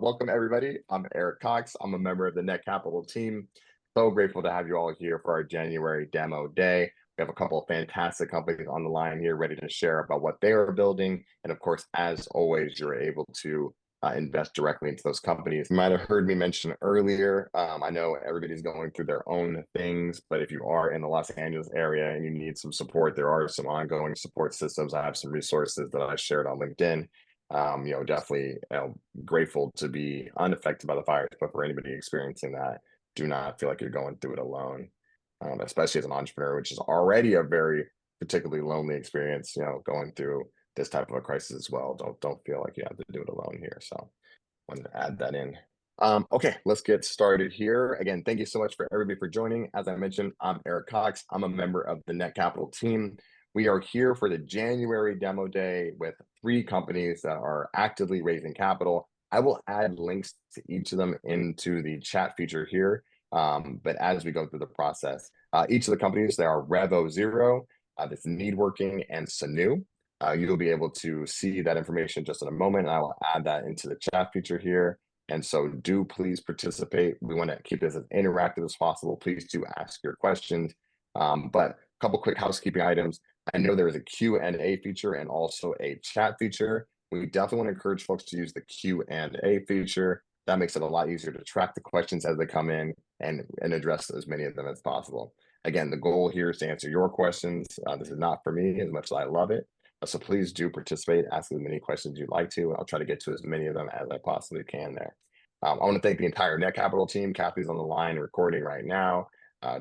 Welcome everybody. I'm Eric Cox. I'm a member of the Netcapital team. So grateful to have you all here for our January demo day. We have a couple of fantastic companies on the line here ready to share about what they are building. And of course, as always, you're able to invest directly into those companies. You might have heard me mention earlier. I know everybody's going through their own things, but if you are in the Los Angeles area and you need some support, there are some ongoing support systems. I have some resources that I shared on LinkedIn. Definitely grateful to be unaffected by the fires, but for anybody experiencing that, do not feel like you're going through it alone, especially as an entrepreneur, which is already a very particularly lonely experience, going through this type of a crisis as well. Don't feel like you have to do it alone here. So wanted to add that in. Okay, let's get started here. Again, thank you so much for everybody for joining. As I mentioned, I'm Eric Cox. I'm a member of the Netcapital team. We are here for the January demo day with 3 companies that are actively raising capital. I will add links to each of them into the chat feature here. But as we go through the process, each of the companies, there are REVO Zero, that's Needworking, and Sunnoo. You'll be able to see that information just in a moment, and I will add that into the chat feature here. And so do please participate. We want to keep this as interactive as possible. Please do ask your questions. But a couple quick housekeeping items. I know there is a Q&A feature and also a chat feature. We definitely want to encourage folks to use the Q&A feature. That makes it a lot easier to track the questions as they come in and address as many of them as possible. Again, the goal here is to answer your questions. This is not for me as much as I love it. So please do participate, ask as many questions you'd like to. I'll try to get to as many of them as I possibly can there. I want to thank the entire Netcapital team. Kathy's on the line recording right now.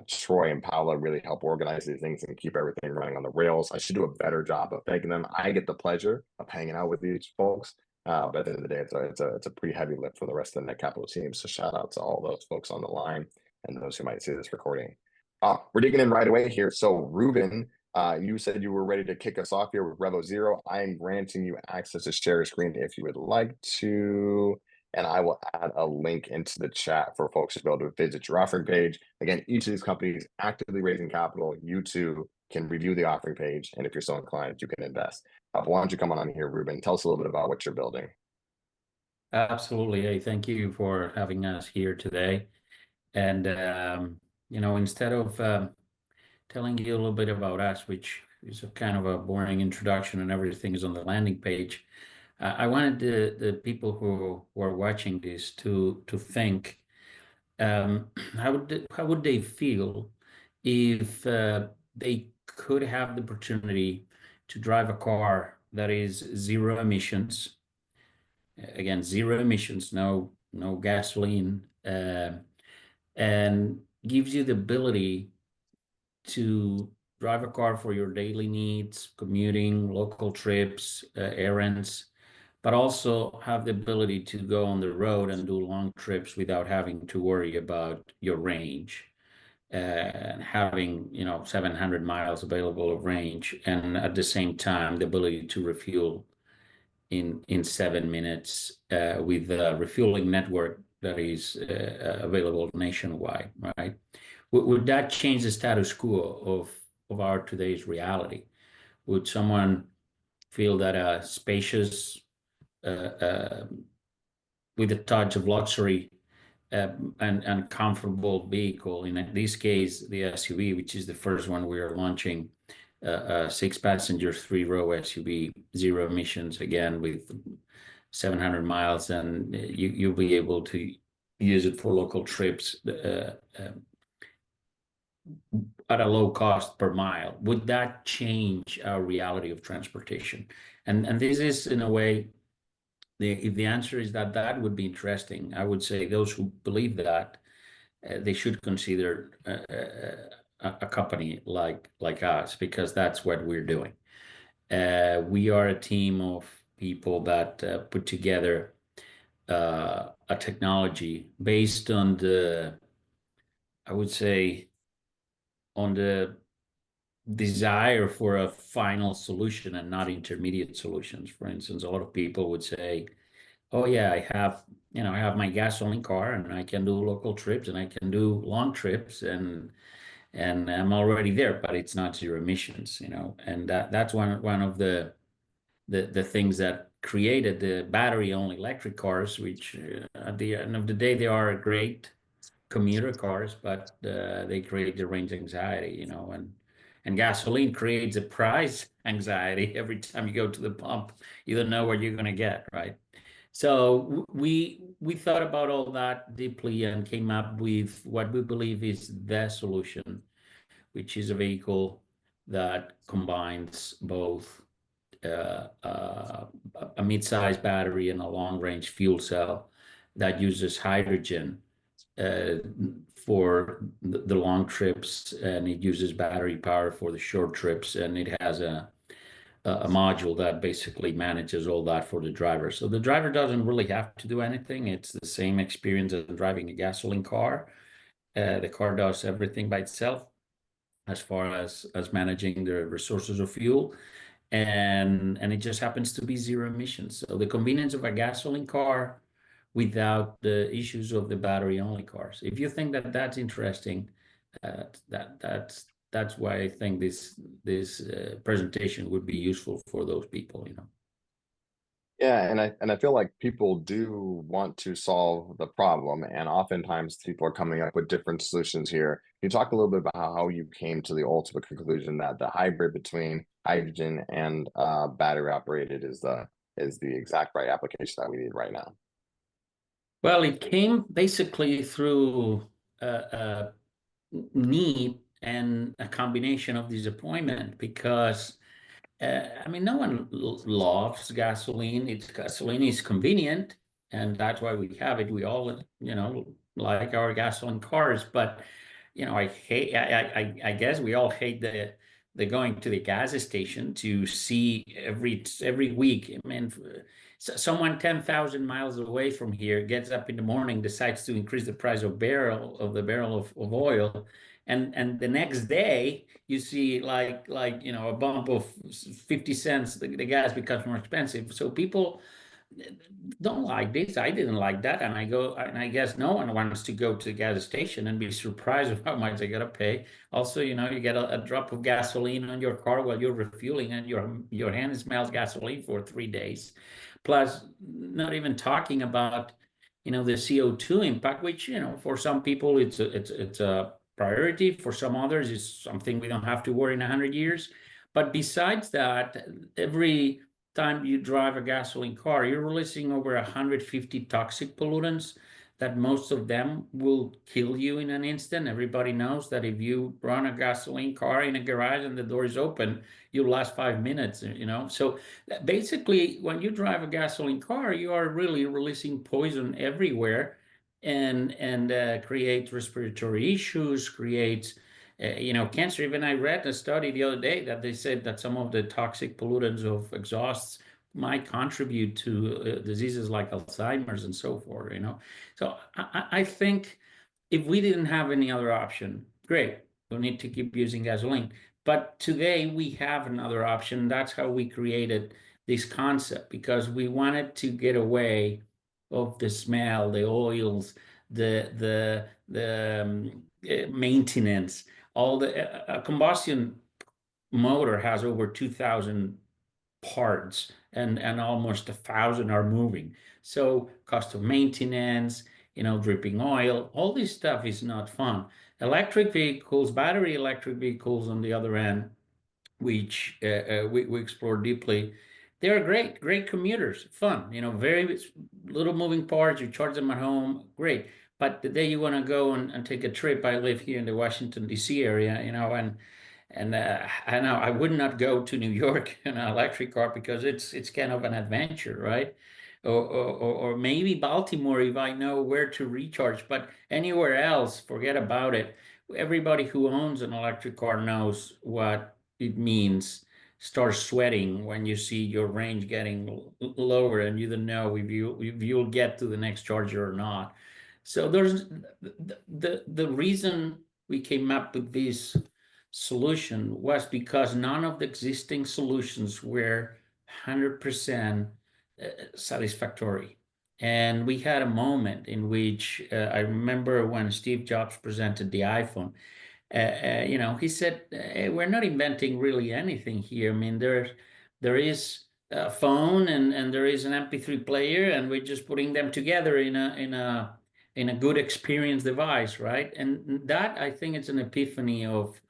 Troy and Paula really help organize these things and keep everything running on the rails. I should do a better job of thanking them. I get the pleasure of hanging out with these folks. But at the end of the day, it's a pretty heavy lift for the rest of the Netcapital team. So shout out to all those folks on the line and those who might see this recording. We're digging in right away here. So Ruben, you said you were ready to kick us off here with REVO Zero. I am granting you access to share your screen if you would like to. And I will add a link into the chat for folks to be able to visit your offering page. Again, each of these companies actively raising capital. You too can review the offering page. And if you're so inclined, you can invest. Why don't you come on here, Ruben? Tell us a little bit about what you're building. Absolutely. Hey, thank you for having us here today. And, instead of telling you a little bit about us, which is a kind of a boring introduction and everything is on the landing page, I wanted the people who are watching this to think, how would they feel if they could have the opportunity to drive a car that is zero emissions. Again, zero emissions, no gasoline, and gives you the ability to drive a car for your daily needs, commuting, local trips, errands, but also have the ability to go on the road and do long trips without having to worry about your range. And having 700 miles available of range, and at the same time the ability to refuel in 7 minutes with a refueling network that is available nationwide, right? Would that change the status quo of our today's reality? Would someone feel that a spacious, with a touch of luxury and comfortable vehicle, in this case, the SUV, which is the first one we are launching, a 6-passenger, 3-row SUV, zero emissions, again with 700 miles, and you'll be able to use it for local trips at a low cost per mile. Would that change our reality of transportation? And this is, in a way, if the answer is that would be interesting, I would say those who believe that they should consider a company like us, because that's what we're doing. We are a team of people that put together a technology based on I would say, on the desire for a final solution and not intermediate solutions. For instance, a lot of people would say, "Oh yeah, I have my gasoline car and I can do local trips and I can do long trips and I'm already there, but it's not zero emissions." And that's one of the things that created the battery-only electric cars, which at the end of the day, they are great commuter cars, but they create the range anxiety, and gasoline creates a price anxiety every time you go to the pump. You don't know what you're going to get, right? So we thought about all that deeply and came up with what we believe is the solution, which is a vehicle that combines both a mid-sized battery and a long-range fuel cell that uses hydrogen uh, for the long trips, and it uses battery power for the short trips, and it has a module that basically manages all that for the driver. So the driver doesn't really have to do anything. It's the same experience as driving a gasoline car. The car does everything by itself as far as managing the resources of fuel, and it just happens to be zero emissions. So the convenience of a gasoline car without the issues of the battery only cars. If you think that that's interesting, that's why I think this presentation would be useful for those people. Yeah, and I feel like people do want to solve the problem, and oftentimes people are coming up with different solutions here. Can you talk a little bit about how you came to the ultimate conclusion that the hybrid between hydrogen and battery operated is the exact right application that we need right now? Well, it came basically through a need and a combination of disappointment because I mean, no one loves gasoline. Gasoline is convenient, and that's why we have it. We all, like our gasoline cars. But I hate. I guess we all hate the going to the gas station to see every week. I mean, someone 10,000 miles away from here gets up in the morning, decides to increase the price of the barrel of oil, and the next day you see a bump of 50 cents. The gas becomes more expensive, so people don't like this. I didn't like that, and I guess no one wants to go to the gas station and be surprised of how much they gotta pay. Also, you get a drop of gasoline on your car while you're refueling, and your hand smells gasoline for 3 days. Plus, not even talking about the CO2 impact, which for some people it's a priority. For some others, it's something we don't have to worry in 100 years. But besides that, every time you drive a gasoline car, you're releasing over 150 toxic pollutants that most of them will kill you in an instant. Everybody knows that if you run a gasoline car in a garage and the door is open, you'll last 5 minutes. So basically, when you drive a gasoline car, you are really releasing poison everywhere, and create respiratory issues, creates cancer. Even I read a study the other day that they said that some of the toxic pollutants of exhausts might contribute to diseases like Alzheimer's and so forth. So I think if we didn't have any other option, great, we'll need to keep using gasoline. But today we have another option. That's how we created this concept, because we wanted to get away of the smell, the oils, the maintenance. All the a combustion motor has over 2,000 parts, and almost 1,000 are moving. So cost of maintenance, dripping oil, all this stuff is not fun. Electric vehicles, battery electric vehicles, on the other end, which we explore deeply. They're great commuters, fun, very little moving parts. You charge them at home, great. But the day you want to go and take a trip, I live here in the Washington, D.C. area, and I know I would not go to New York in an electric car because it's kind of an adventure, right? Or maybe Baltimore if I know where to recharge, but anywhere else, forget about it. Everybody who owns an electric car knows what it means. Start sweating when you see your range getting lower, and you don't know if you'll get to the next charger or not. So there's the reason we came up with this solution was because none of the existing solutions were 100% satisfactory. And we had a moment in which I remember when Steve Jobs presented the iPhone. He said, "Hey, we're not inventing really anything here. I mean, there is phone and there is an MP3 player, and we're just putting them together in a good experience device, right? And that, I think, it's an epiphany of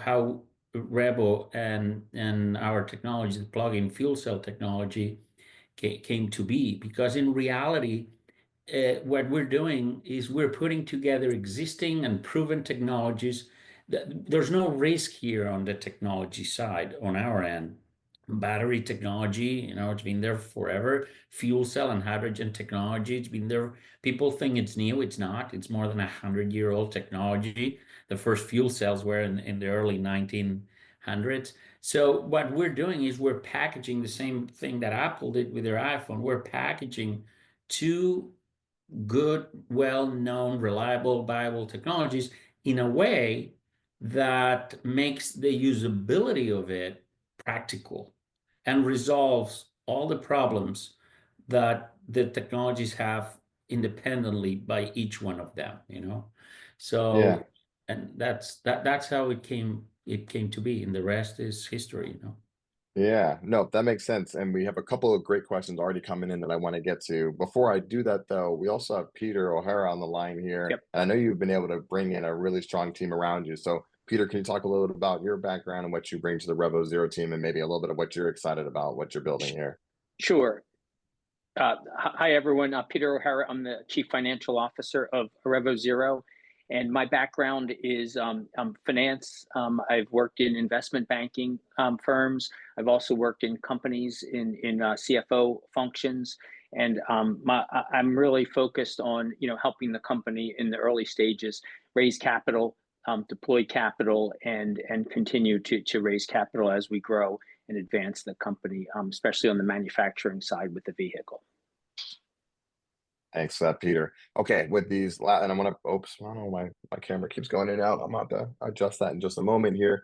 how REVO and our technology, the plug-in fuel cell technology, came to be. Because in reality, what we're doing is we're putting together existing and proven technologies. There's no risk here on the technology side on our end. Battery technology, it's been there forever. Fuel cell and hydrogen technology, it's been there. People think it's new. It's not. It's more than 100-year-old technology. The first fuel cells were in the early 1900s. So what we're doing is we're packaging the same thing that Apple did with their iPhone. We're packaging two good, well-known, reliable, viable technologies in a way that makes the usability of it practical and resolves all the problems that the technologies have independently by each one of them. Yeah. So, and that's how it came to be, and the rest is history. Yeah, no, that makes sense. And we have a couple of great questions already coming in that I want to get to. Before I do that, though, we also have Peter O'Hara on the line here. Yep. And I know you've been able to bring in a really strong team around you. So, Peter, can you talk a little bit about your background and what you bring to the Revo Zero team, and maybe a little bit of what you're excited about, what you're building here? Sure. Hi, everyone. Peter O'Hara. I'm the Chief Financial Officer of REVO Zero, and my background is finance. I've worked in investment banking firms. I've also worked in companies in CFO functions, and I'm really focused on helping the company in the early stages raise capital, deploy capital, and continue to raise capital as we grow and advance the company, especially on the manufacturing side with the vehicle. Thanks for that, Peter. Okay, with these, and I'm gonna, oops, I don't know, my camera keeps going in and out. I'm about to adjust that in just a moment here.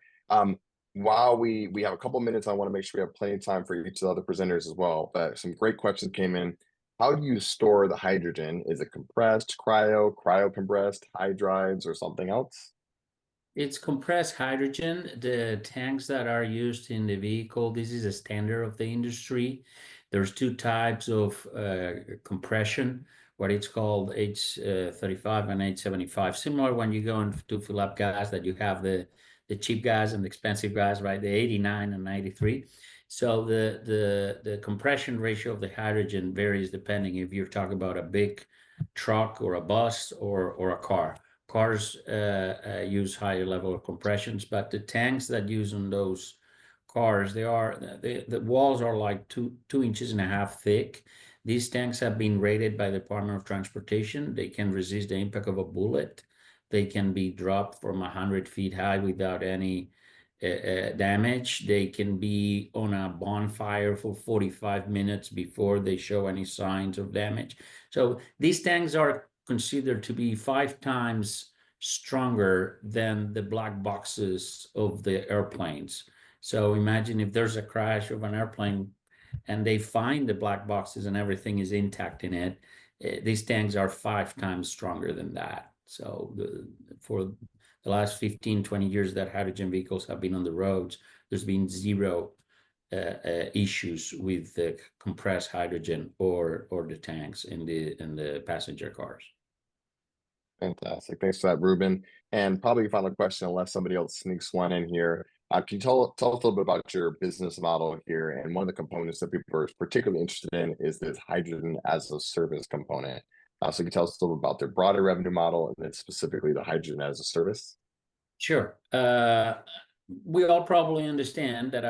While we have a couple minutes, I want to make sure we have plenty of time for each of the other presenters as well. But some great questions came in. How do you store the hydrogen? Is it compressed, cryo compressed, hydrides, or something else? It's compressed hydrogen. The tanks that are used in the vehicle, this is a standard of the industry. There's two types of compression, what it's called H35 and H75. Similar when you go in to fill up gas, that you have the cheap gas and the expensive gas, right? The 89 and 93. So the compression ratio of the hydrogen varies depending if you're talking about a big truck or a bus or a car. Cars use higher level of compressions, but the tanks that use on those cars, the walls are like 2.5 inches thick. These tanks have been rated by the Department of Transportation. They can resist the impact of a bullet. They can be dropped from 100 feet high without any damage. They can be on a bonfire for 45 minutes before they show any signs of damage. So these tanks are considered to be 5 times stronger than the black boxes of the airplanes. So imagine if there's a crash of an airplane and they find the black boxes and everything is intact in it, these tanks are 5 times stronger than that. So for the last 15, 20 years that hydrogen vehicles have been on the roads, there's been zero issues with the compressed hydrogen or the tanks in the passenger cars. Fantastic. Thanks for that, Ruben. And probably final question, unless somebody else sneaks one in here. Can you tell us a little bit about your business model here? And one of the components that people are particularly interested in is this hydrogen as a service component. So can you tell us a little bit about their broader revenue model and then specifically the hydrogen as a service? Sure. We all probably understand that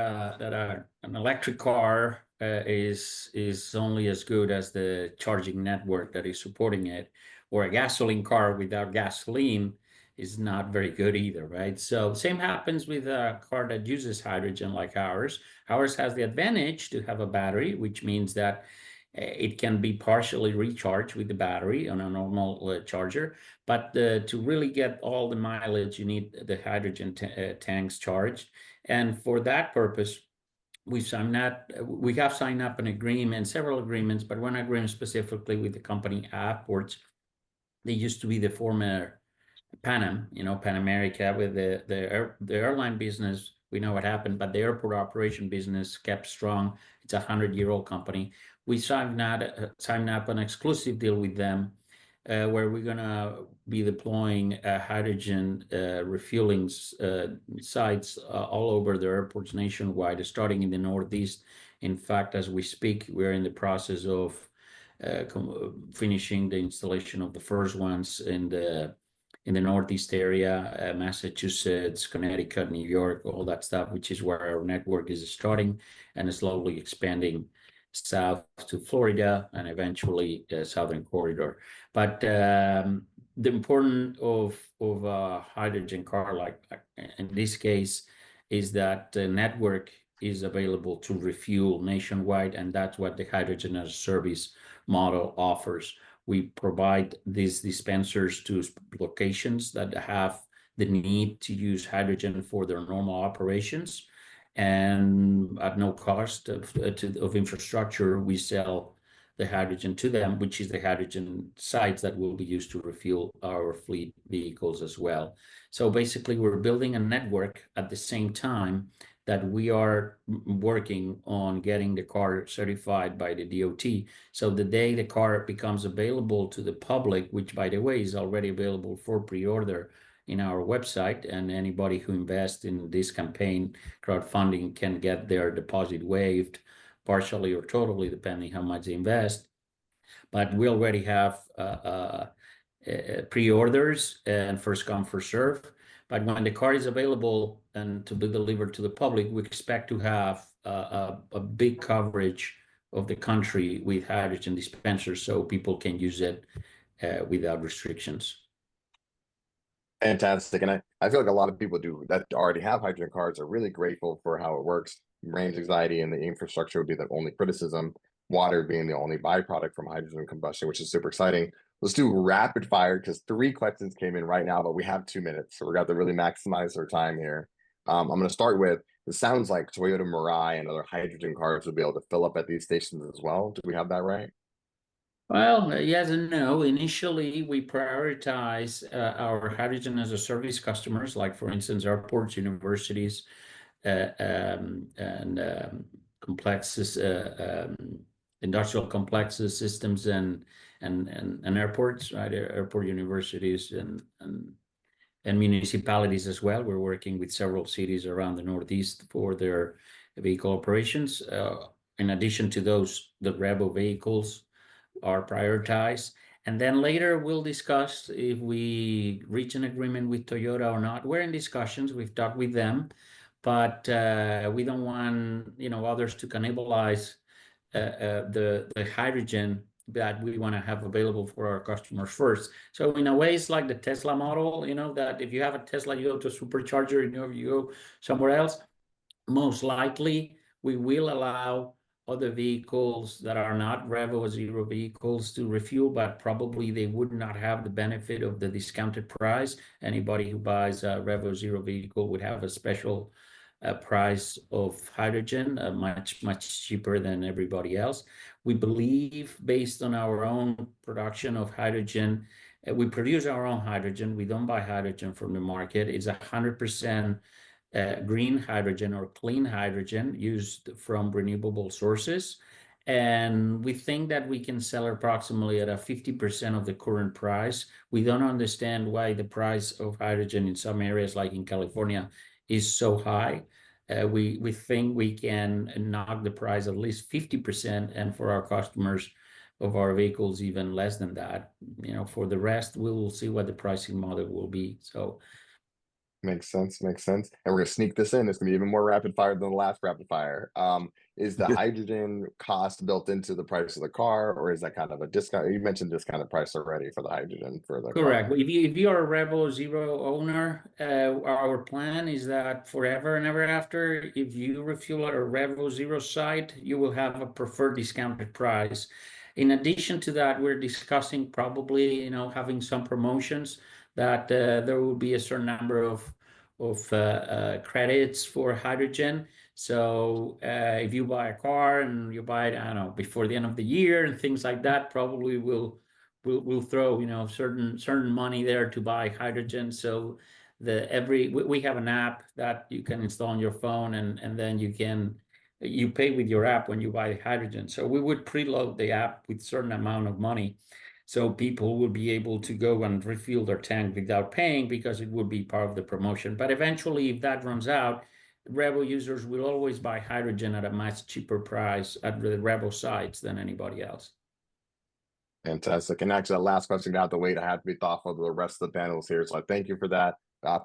an electric car is only as good as the charging network that is supporting it, or a gasoline car without gasoline is not very good either, right? So same happens with a car that uses hydrogen like ours. Ours has the advantage to have a battery, which means that it can be partially recharged with the battery on a normal charger. But to really get all the mileage, you need the hydrogen tanks charged. And for that purpose, we have signed up an agreement, several agreements, but one agreement specifically with the company Upwards. They used to be the former Pan Am, Pan America, with the airline business we know what happened, but the airport operation business kept strong. It's a 100-year-old company. We signed up an exclusive deal with them, where we're gonna be deploying hydrogen refueling sites all over the airports nationwide, starting in the Northeast. In fact, as we speak, we're in the process of finishing the installation of the first ones in the Northeast area, Massachusetts, Connecticut, New York, all that stuff, which is where our network is starting and is slowly expanding south to Florida and eventually Southern Corridor. But the importance of a hydrogen car, like in this case, is that the network is available to refuel nationwide, and that's what the hydrogen as a service model offers. We provide these dispensers to locations that have the need to use hydrogen for their normal operations, and at no cost of infrastructure, we sell the hydrogen to them, which is the hydrogen sites that will be used to refuel our fleet vehicles as well. So basically, we're building a network at the same time that we are working on getting the car certified by the DOT. So the day the car becomes available to the public, which by the way is already available for pre-order in our website, and anybody who invests in this campaign crowdfunding can get their deposit waived partially or totally, depending how much they invest. But we already have pre-orders and first come, first serve. But when the car is available and to be delivered to the public, we expect to have a big coverage of the country with hydrogen dispensers, so people can use it without restrictions. Fantastic. And I feel like a lot of people do that already have hydrogen cars are really grateful for how it works. Range anxiety and the infrastructure would be the only criticism, water being the only byproduct from hydrogen combustion, which is super exciting. Let's do rapid fire because 3 questions came in right now, but we have 2 minutes. So we're going to really maximize our time here. I'm going to start with, it sounds like Toyota Mirai and other hydrogen cars will be able to fill up at these stations as well. Do we have that right? Well, yes and no. Initially, we prioritize our hydrogen as a service customers, like for instance, airports, universities, and complexes, industrial complexes, systems, and airports, right? Airport, universities, and municipalities as well. We're working with several cities around the Northeast for their vehicle operations. In addition to those, the REVO vehicles are prioritized. And then later we'll discuss if we reach an agreement with Toyota or not. We're in discussions, we've talked with them, but we don't want others to cannibalize the hydrogen that we want to have available for our customers first. So in a way, it's like the Tesla model, that if you have a Tesla, you go to a supercharger, you go somewhere else. Most likely, we will allow other vehicles that are not REVO Zero vehicles to refuel, but probably they would not have the benefit of the discounted price. Anybody who buys a REVO Zero vehicle would have a special price of hydrogen, much cheaper than everybody else. We believe, based on our own production of hydrogen, we produce our own hydrogen. We don't buy hydrogen from the market. It's 100% green hydrogen or clean hydrogen used from renewable sources. And we think that we can sell approximately at a 50% of the current price. We don't understand why the price of hydrogen in some areas, like in California, is so high. We think we can knock the price at least 50%, and for our customers of our vehicles, even less than that. For the rest, we will see what the pricing model will be. So. Makes sense. And we're going to sneak this in. It's going to be even more rapid fire than the last rapid fire. Is the hydrogen cost built into the price of the car, or is that kind of a discount? You mentioned discounted price already for the hydrogen for the Correct. car. If you are a REVO Zero owner, our plan is that forever and ever after, if you refuel at a REVO Zero site, you will have a preferred discounted price. In addition to that, we're discussing probably having some promotions that there will be a certain number of credits for hydrogen. So if you buy a car and you buy it, I don't know, before the end of the year and things like that, probably we'll throw certain money there to buy hydrogen. So we have an app that you can install on your phone, and then you pay with your app when you buy hydrogen. So we would preload the app with certain amount of money, so people will be able to go and refill their tank without paying, because it would be part of the promotion. But eventually, if that runs out, REVO users will always buy hydrogen at a much cheaper price at the REVO sites than anybody else. Fantastic. And actually, the last question out the way, to have to be thoughtful of the rest of the panels here. So I thank you for that.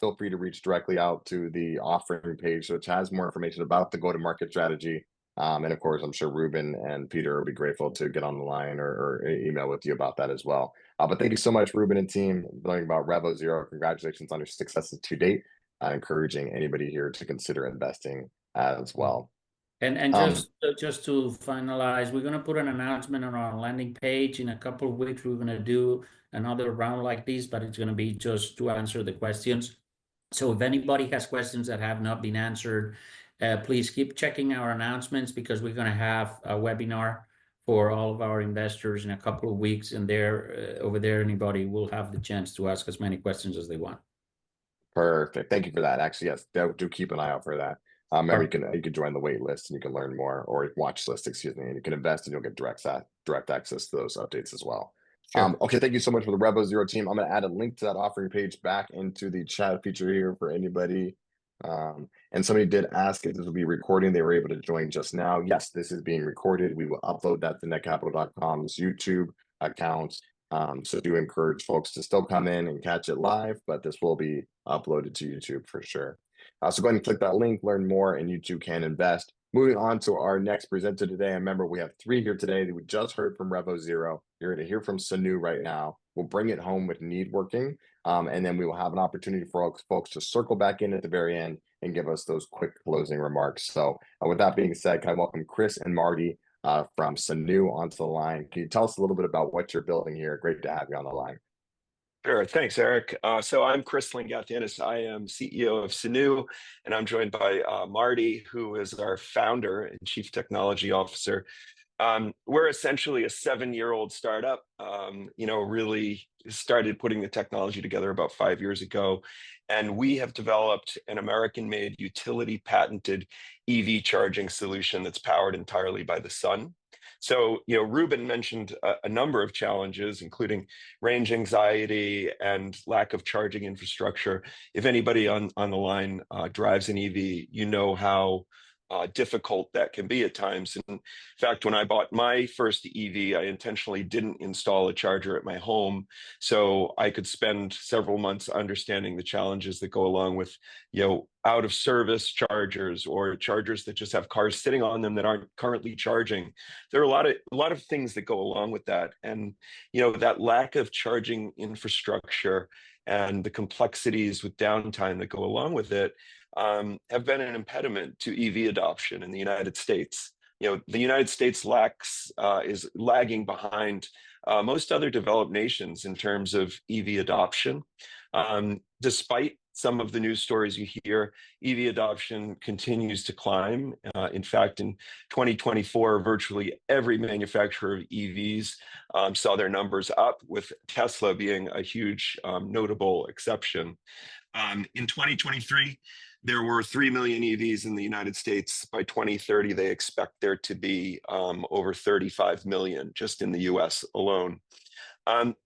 Feel free to reach directly out to the offering page, which has more information about the go-to-market strategy. And of course, I'm sure Ruben and Peter will be grateful to get on the line or email with you about that as well. But thank you so much, Ruben and team, learning about REVO Zero. Congratulations on your successes to date. Encouraging anybody here to consider investing as well. And just to finalize, we're going to put an announcement on our landing page in a couple of weeks. We're going to do another round like this, but it's going to be just to answer the questions. So if anybody has questions that have not been answered, please keep checking our announcements, because we're going to have a webinar for all of our investors in a couple of weeks, and over there, anybody will have the chance to ask as many questions as they want. Perfect. Thank you for that. Actually, yes, do keep an eye out for that. Remember, you can join the wait list and you can learn more, or watch list, excuse me, and you can invest and you'll get direct access to those updates as well. Sure. Okay, thank you so much for the REVO Zero team. I'm going to add a link to that offering page back into the chat feature here for anybody. And somebody did ask if this will be recording. They were able to join just now. Yes, this is being recorded. We will upload that to netcapital.com's YouTube account. So do encourage folks to still come in and catch it live, but this will be uploaded to YouTube for sure. So go ahead and click that link, learn more, and you too can invest. Moving on to our next presenter today. Remember, we have 3 here today that we just heard from REVO Zero. You're going to hear from Sunnoo right now. We'll bring it home with Needworking, and then we will have an opportunity for folks to circle back in at the very end and give us those quick closing remarks. So with that being said, can I welcome Chris and Marty from Sunnoo onto the line? Can you tell us a little bit about what you're building here? Great to have you on the line. Sure. Thanks, Eric. So I'm Chris Lingatianis. I am CEO of Sunnoo, and I'm joined by Marty, who is our founder and chief technology officer. We're essentially a 7-year-old startup, really started putting the technology together about 5 years ago. And we have developed an American-made, utility patented EV charging solution that's powered entirely by the sun. So, Ruben mentioned a number of challenges, including range anxiety and lack of charging infrastructure. If anybody on the line drives an EV, you know how difficult that can be at times. In fact, when I bought my first EV, I intentionally didn't install a charger at my home, so I could spend several months understanding the challenges that go along with, out of service chargers, or chargers that just have cars sitting on them that aren't currently charging. There are a lot of things that go along with that, and that lack of charging infrastructure and the complexities with downtime that go along with it have been an impediment to EV adoption in the United States. The United States is lagging behind most other developed nations in terms of EV adoption. Despite some of the news stories you hear, EV adoption continues to climb. In fact, in 2024, virtually every manufacturer of EVs saw their numbers up, with Tesla being a huge notable exception. In 2023, there were 3 million EVs in the United States. By 2030, they expect there to be over 35 million just in the US alone.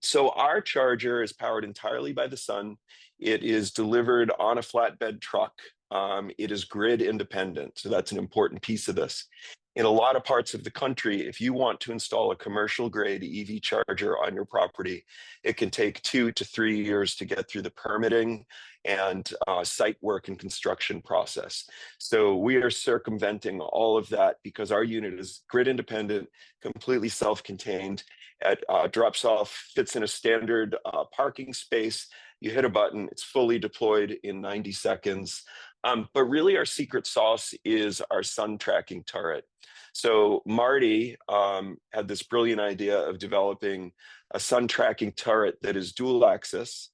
So our charger is powered entirely by the sun. It is delivered on a flatbed truck. It is grid independent. So that's an important piece of this. In a lot of parts of the country, if you want to install a commercial grade EV charger on your property, it can take 2 to 3 years to get through the permitting and site work and construction process. So we are circumventing all of that because our unit is grid independent, completely self-contained. It drops off, fits in a standard parking space. You hit a button, it's fully deployed in 90 seconds. But really our secret sauce is our sun tracking turret. So Marty had this brilliant idea of developing a sun tracking turret that is dual axis,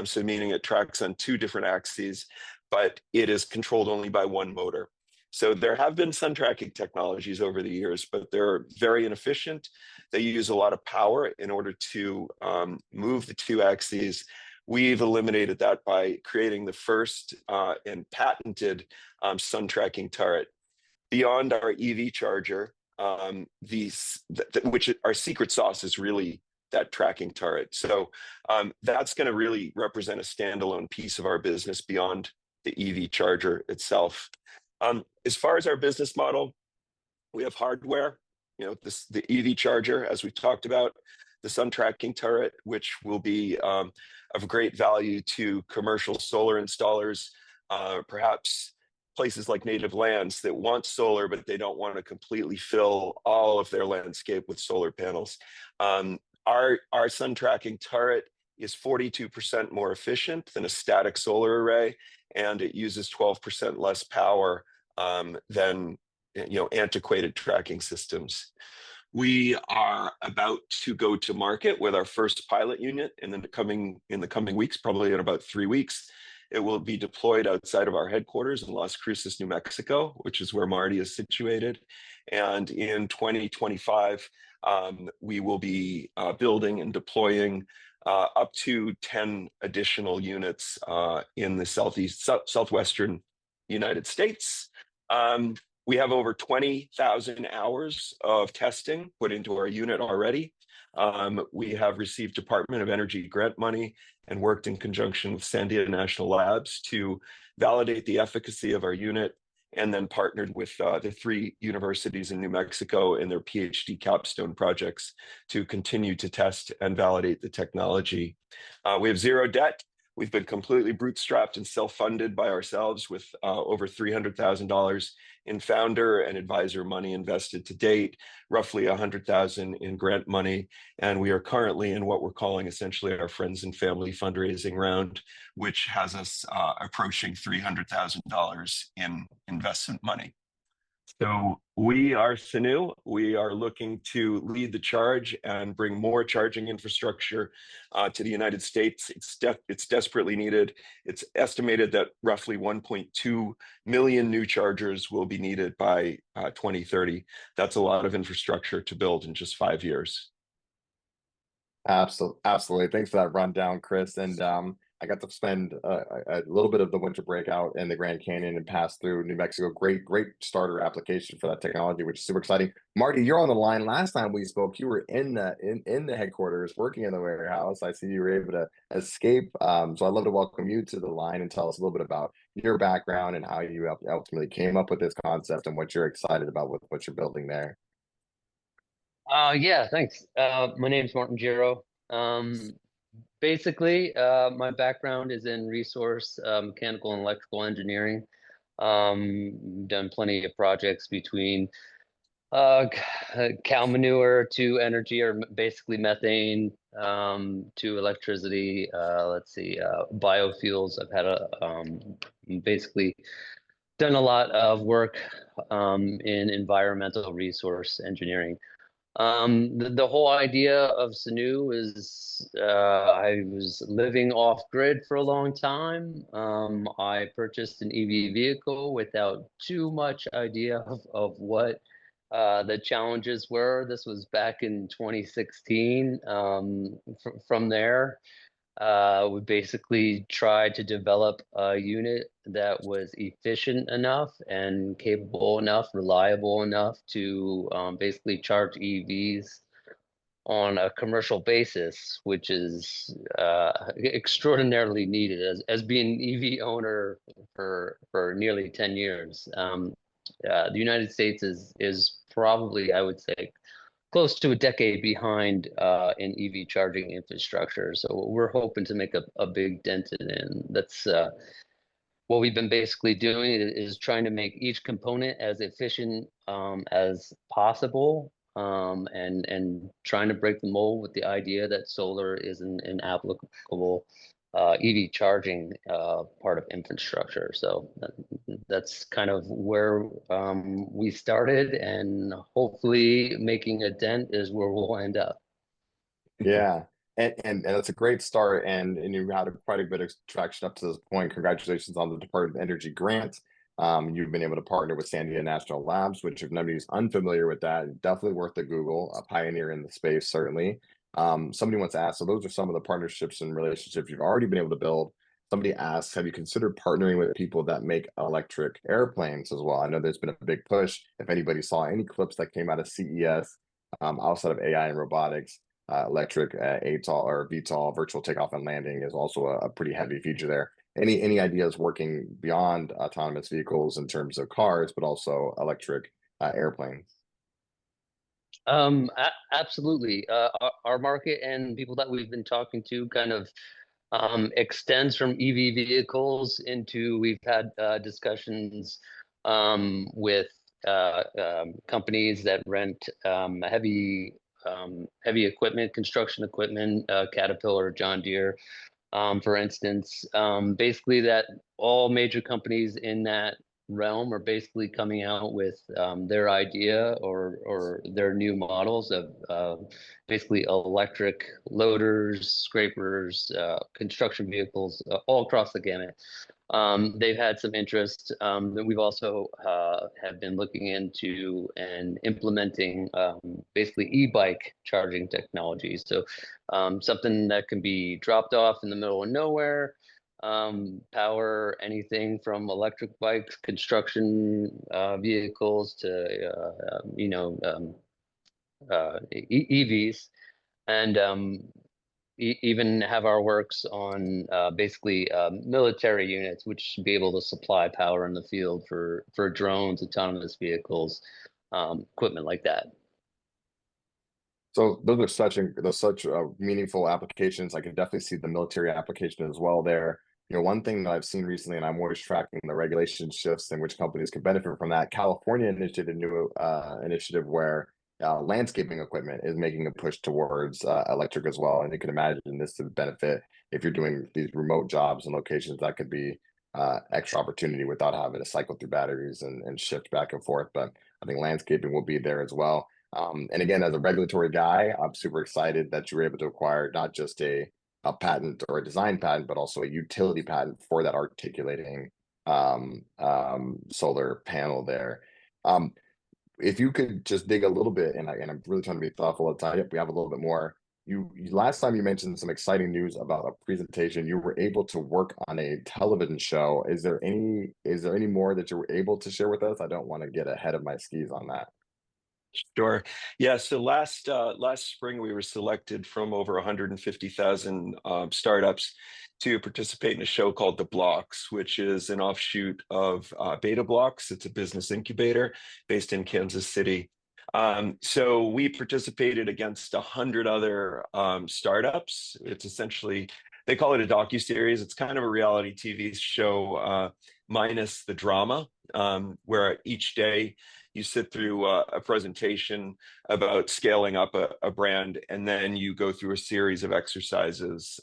so meaning it tracks on 2 different axes, but it is controlled only by 1 motor. So there have been sun tracking technologies over the years, but they're very inefficient. They use a lot of power in order to move the 2 axes. We've eliminated that by creating the first and patented sun tracking turret. Beyond our EV charger, which our secret sauce is really that tracking turret. So that's going to really represent a standalone piece of our business beyond the EV charger itself. As far as our business model, we have hardware, the EV charger, as we talked about, the sun tracking turret, which will be of great value to commercial solar installers, perhaps places like native lands that want solar, but they don't want to completely fill all of their landscape with solar panels. Our sun tracking turret is 42% more efficient than a static solar array, and it uses 12% less power than antiquated tracking systems. We are about to go to market with our first pilot unit in the coming weeks, probably in about 3 weeks. It will be deployed outside of our headquarters in Las Cruces, New Mexico, which is where Marty is situated. And in 2025, we will be building and deploying up to 10 additional units in the southwestern United States. We have over 20,000 hours of testing put into our unit already. We have received Department of Energy grant money and worked in conjunction with Sandia National Labs to validate the efficacy of our unit, and then partnered with the 3 universities in New Mexico in their PhD capstone projects to continue to test and validate the technology. We have zero debt. We've been completely bootstrapped and self-funded by ourselves with over $300,000 in founder and advisor money invested to date, roughly $100,000 in grant money. And we are currently in what we're calling essentially our friends and family fundraising round, which has us approaching $300,000 in investment money. So we are Sunnoo. We are looking to lead the charge and bring more charging infrastructure to the United States. It's desperately needed. It's estimated that roughly 1.2 million new chargers will be needed by 2030. That's a lot of infrastructure to build in just 5 years. Absolutely. Thanks for that rundown, Chris. And I got to spend a little bit of the winter break out in the Grand Canyon and pass through New Mexico. Great starter application for that technology, which is super exciting. Marty, you're on the line. Last time we spoke, you were in the headquarters, working in the warehouse. I see you were able to escape. So I'd love to welcome you to the line and tell us a little bit about your background and how you ultimately came up with this concept and what you're excited about with what you're building there. Yeah, thanks. My name's Martin Giro. Basically, my background is in resource, mechanical and electrical engineering. Done plenty of projects between cow manure to energy, or basically methane, to electricity. Biofuels. I've had basically done a lot of work in environmental resource engineering. The whole idea of Sunnoo is I was living off grid for a long time. I purchased an EV vehicle without too much idea of what the challenges were. This was back in 2016. From there, we basically tried to develop a unit that was efficient enough and capable enough, reliable enough to basically charge EVs on a commercial basis, which is extraordinarily needed. As being an EV owner for nearly 10 years, the United States is probably, I would say, close to a decade behind in EV charging infrastructure. So we're hoping to make a big dent in it. And that's what we've been basically doing is trying to make each component as efficient as possible, and trying to break the mold with the idea that solar is an applicable EV charging part of infrastructure. So that's kind of where we started, and hopefully making a dent is where we'll end up. Yeah. And that's a great start, and you had quite a bit of traction up to this point. Congratulations on the Department of Energy grant. You've been able to partner with Sandia National Labs, which if nobody's unfamiliar with that, definitely worth the Google, a pioneer in the space, certainly. Somebody wants to ask, so those are some of the partnerships and relationships you've already been able to build. Somebody asks, have you considered partnering with people that make electric airplanes as well? I know there's been a big push. If anybody saw any clips that came out of CES, outside of AI and robotics, electric ATOL or VTOL, virtual takeoff and landing, is also a pretty heavy feature there. Any ideas working beyond autonomous vehicles in terms of cars, but also electric airplanes? Absolutely. Our market and people that we've been talking to kind of extends from EV vehicles into, we've had discussions with companies that rent heavy equipment, construction equipment, Caterpillar, John Deere, for instance. Basically, that all major companies in that realm are basically coming out with their idea or their new models of basically electric loaders, scrapers, construction vehicles, all across the gamut. They've had some interest that we've also have been looking into and implementing basically e-bike charging technology. So something that can be dropped off in the middle of nowhere, power anything from electric bikes, construction vehicles to EVs, and even have our works on basically military units, which should be able to supply power in the field for drones, autonomous vehicles, equipment like that. So those are such meaningful applications. I can definitely see the military application as well there. One thing that I've seen recently, and I'm always tracking the regulation shifts and which companies can benefit from that. California initiated a new initiative where landscaping equipment is making a push towards electric as well. And you can imagine this to benefit if you're doing these remote jobs and locations. That could be extra opportunity without having to cycle through batteries and shift back and forth. But I think landscaping will be there as well. And again, as a regulatory guy, I'm super excited that you were able to acquire not just a patent or a design patent, but also a utility patent for that articulating solar panel there. If you could just dig a little bit, and I'm really trying to be thoughtful of time. Yep, we have a little bit more. Last time you mentioned some exciting news about a presentation. You were able to work on a television show. Is there any more that you were able to share with us? I don't want to get ahead of my skis on that. Sure. Yeah. So last spring, we were selected from over 150,000 startups to participate in a show called The Blocks, which is an offshoot of Beta Blocks. It's a business incubator based in Kansas City. So we participated against 100 other startups. It's essentially, they call it a docuseries. It's kind of a reality TV show minus the drama, where each day you sit through a presentation about scaling up a brand, and then you go through a series of exercises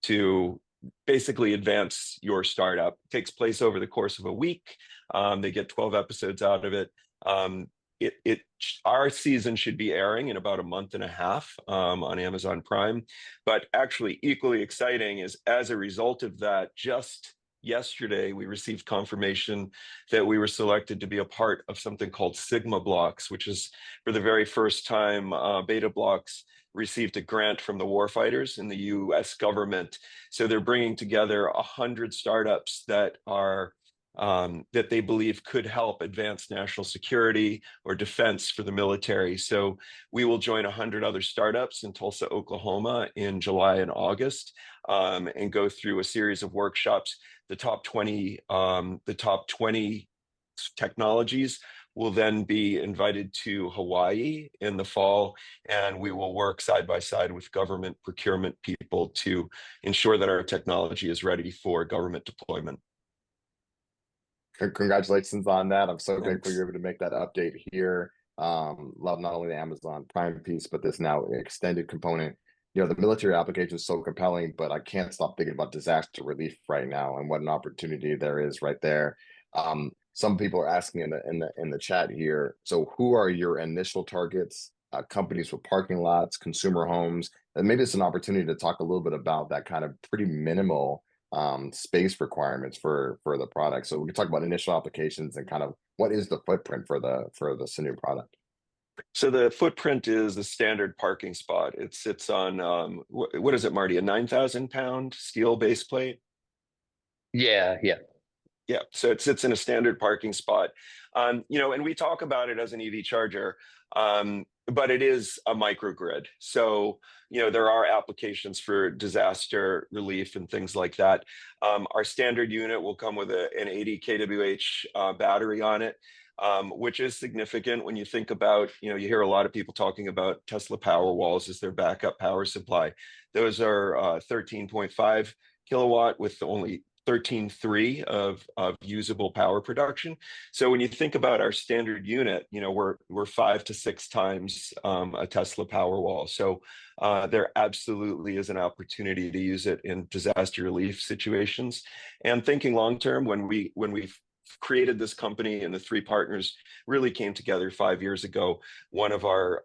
to basically advance your startup. It takes place over the course of a week. They get 12 episodes out of it. Our season should be airing in about a month and a half on Amazon Prime. But actually equally exciting is, as a result of that, just yesterday, we received confirmation that we were selected to be a part of something called Sigma Blocks, which is, for the very first time, Beta Blocks received a grant from the warfighters in the US government. So they're bringing together 100 startups that are that they believe could help advance national security or defense for the military. So we will join 100 other startups in Tulsa, Oklahoma in July and August, and go through a series of workshops. The top 20 technologies will then be invited to Hawaii in the fall, and we will work side by side with government procurement people to ensure that our technology is ready for government deployment. Congratulations on that. I'm so Thanks. grateful you're able to make that update here. Love not only the Amazon Prime piece, but this now extended component. The military application is so compelling, but I can't stop thinking about disaster relief right now and what an opportunity there is right there. Some people are asking in the chat here, so who are your initial targets? Companies with parking lots, consumer homes, and maybe it's an opportunity to talk a little bit about that kind of pretty minimal space requirements for the product. So we can talk about initial applications and kind of what is the footprint for the Sunnoo product. So the footprint is the standard parking spot. It sits on, what is it, Marty, a 9,000-pound steel base plate? Yeah, yeah. Yeah, so it sits in a standard parking spot. And we talk about it as an EV charger, but it is a microgrid. So, there are applications for disaster relief and things like that. Our standard unit will come with an 80 kWh battery on it, which is significant when you think about, you hear a lot of people talking about Tesla Powerwalls as their backup power supply. Those are 13.5 kilowatt with only 13.3 of usable power production. So when you think about our standard unit, we're 5 to 6 times a Tesla Powerwall. So there absolutely is an opportunity to use it in disaster relief situations. And thinking long term, when we created this company and the 3 partners really came together 5 years ago, one of our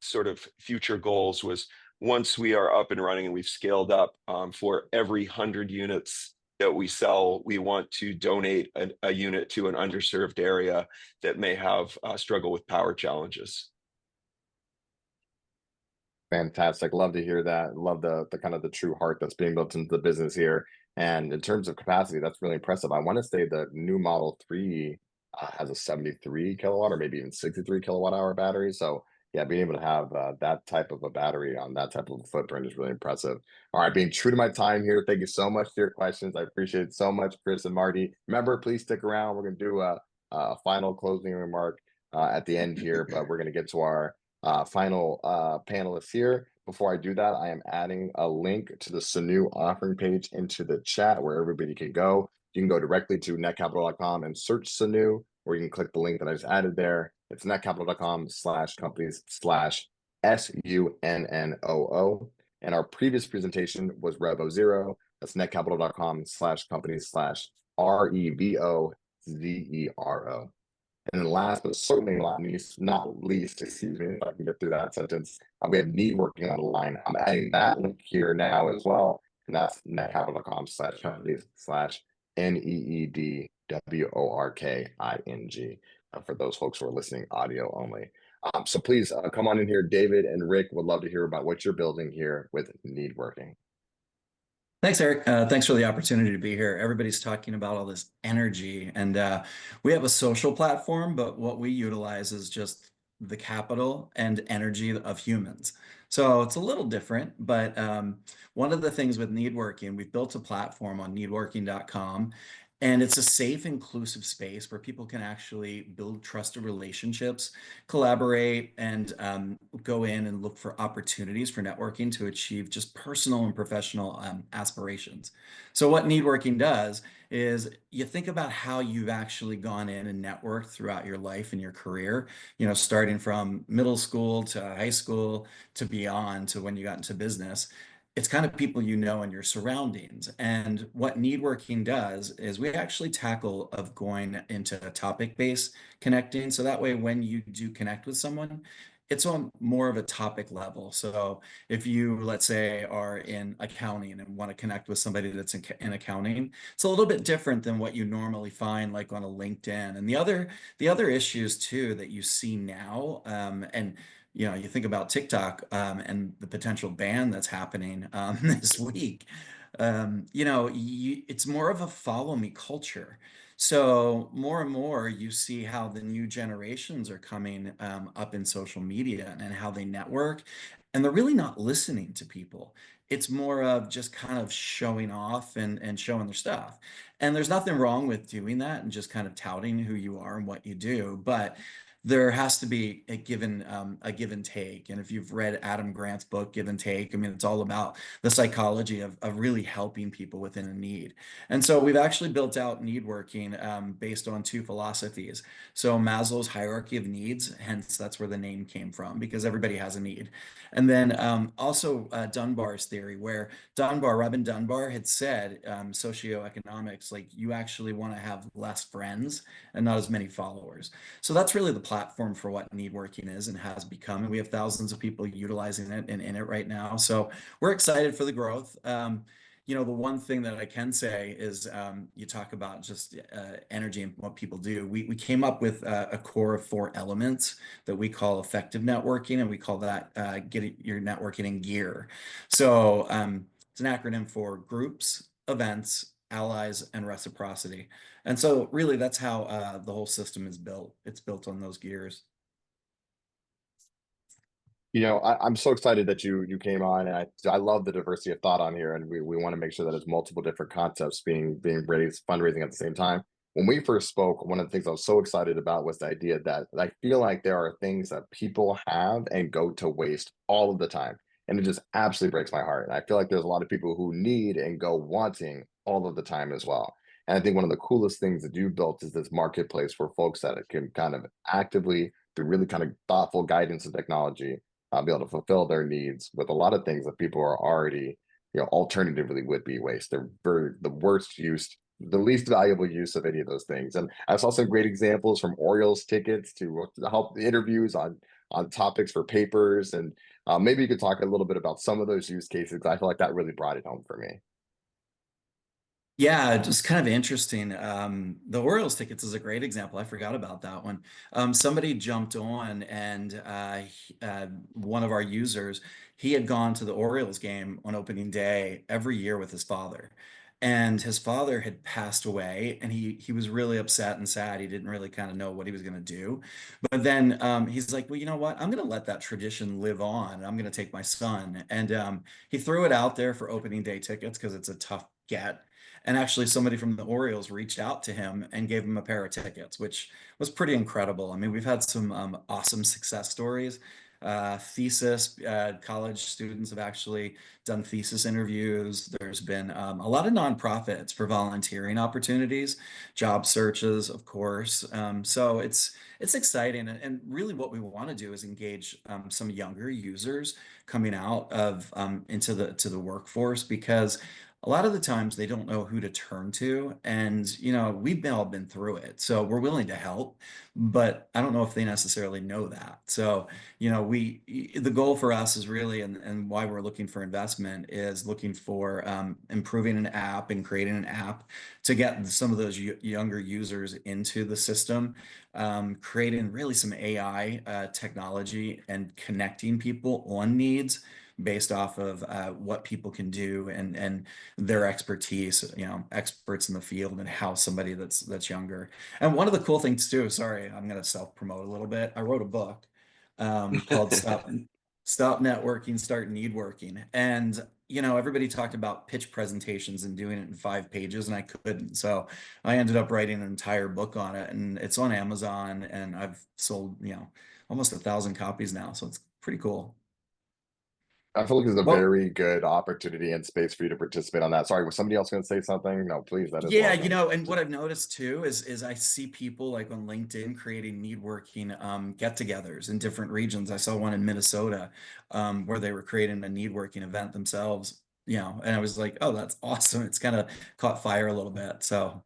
sort of future goals was, once we are up and running and we've scaled up, for every 100 units that we sell, we want to donate a unit to an underserved area that may have struggle with power challenges. Fantastic. Love to hear that. Love the kind of the true heart that's being built into the business here. And in terms of capacity, that's really impressive. I want to say the new Model 3 has a 73 kilowatt or maybe even 63 kilowatt hour battery. So yeah, being able to have that type of a battery on that type of a footprint is really impressive. All right, being true to my time here. Thank you so much for your questions. I appreciate it so much, Chris and Marty. Remember, please stick around. We're going to do a final closing remark at the end here, but we're going to get to our final panelists here. Before I do that, I am adding a link to the Sunnoo offering page into the chat where everybody can go. You can go directly to netcapital.com and search Sunnoo, or you can click the link that I just added there. It's netcapital.com/companies/SUNNOO. And our previous presentation was REVO Zero. That's netcapital.com/companies/REVOZERO. And then last but certainly not least, excuse me, if I can get through that sentence, we have Needworking on the line. I'm adding that link here now as well. And that's netcapital.com/companies/NEEDWORKING for those folks who are listening audio only. So please come on in here. David and Rick would love to hear about what you're building here with Needworking. Thanks, Eric. Thanks for the opportunity to be here. Everybody's talking about all this energy, and we have a social platform, but what we utilize is just the capital and energy of humans. So it's a little different, but one of the things with Needworking, we've built a platform on needworking.com, and it's a safe, inclusive space where people can actually build trusted relationships, collaborate, and go in and look for opportunities for networking to achieve just personal and professional aspirations. So what Needworking does is you think about how you've actually gone in and networked throughout your life and your career, starting from middle school to high school to beyond to when you got into business. It's kind of people in your surroundings. And what Needworking does is we actually tackle of going into a topic-based connecting. So that way, when you do connect with someone, it's on more of a topic level. So if you, let's say, are in accounting and want to connect with somebody that's in accounting, it's a little bit different than what you normally find like on a LinkedIn. And the other issues too that you see now, and you think about TikTok and the potential ban that's happening this week. It's more of a follow me culture. So more and more you see how the new generations are coming up in social media and how they network, and they're really not listening to people. It's more of just kind of showing off and showing their stuff. And there's nothing wrong with doing that and just kind of touting who you are and what you do, but there has to be a give and take. And if you've read Adam Grant's book, Give and Take, I mean, it's all about the psychology of really helping people within a need. And so we've actually built out Needworking based on 2 philosophies. So Maslow's hierarchy of needs, hence that's where the name came from, because everybody has a need. And then also Dunbar's theory, where Robin Dunbar had said socioeconomics, like you actually want to have less friends and not as many followers. So that's really the platform for what Needworking is and has become. And we have thousands of people utilizing it and in it right now. So we're excited for the growth. You know, the one thing that I can say is you talk about just energy and what people do. We came up with a core of 4 elements that we call effective networking, and we call that get your networking in gear. So it's an acronym for groups, events, allies, and reciprocity. And so really that's how the whole system is built. It's built on those gears. I'm so excited that you came on, and I love the diversity of thought on here, and we want to make sure that it's multiple different concepts being raised, fundraising at the same time. When we first spoke, one of the things I was so excited about was the idea that I feel like there are things that people have and go to waste all of the time, and it just absolutely breaks my heart. And I feel like there's a lot of people who need and go wanting all of the time as well. And I think one of the coolest things that you built is this marketplace for folks that can kind of actively, through really kind of thoughtful guidance and technology, be able to fulfill their needs with a lot of things that people are already, alternatively would be waste. They're the worst use, the least valuable use of any of those things. And I saw some great examples from Orioles tickets to help the interviews on topics for papers. And maybe you could talk a little bit about some of those use cases. I feel like that really brought it home for me. Yeah, just kind of interesting. The Orioles tickets is a great example. I forgot about that one. Somebody jumped on, and one of our users, he had gone to the Orioles game on opening day every year with his father. And his father had passed away, and he was really upset and sad. He didn't really kind of know what he was going to do. But then he's like, well, you know what? I'm going to let that tradition live on. I'm going to take my son. And he threw it out there for opening day tickets because it's a tough get. And actually, somebody from the Orioles reached out to him and gave him a pair of tickets, which was pretty incredible. I mean, we've had some awesome success stories. College students have actually done thesis interviews. There's been a lot of nonprofits for volunteering opportunities, job searches, of course. So it's exciting, and really what we want to do is engage some younger users coming out of into the workforce, because a lot of the times they don't know who to turn to. And, we've all been through it. So we're willing to help, but I don't know if they necessarily know that. So, the goal for us is really, and why we're looking for investment is looking for improving an app and creating an app to get some of those younger users into the system, creating really some AI technology and connecting people on needs based off of what people can do and their expertise, experts in the field, and how somebody that's younger. And one of the cool things too, sorry, I'm going to self-promote a little bit. I wrote a book called Stop Networking, Start Needworking. And everybody talked about pitch presentations and doing it in 5 pages, and I couldn't. So I ended up writing an entire book on it, and it's on Amazon, and I've sold, almost 1,000 copies now. So it's pretty cool. I feel like it's a Well, very good opportunity and space for you to participate on that. Sorry, was somebody else going to say something? No, please, that is yeah, welcome. and what I've noticed too is I see people like on LinkedIn creating Needworking get-togethers in different regions. I saw one in Minnesota where they were creating a Needworking event themselves, and I was like, oh, that's awesome. It's kind of caught fire a little bit. So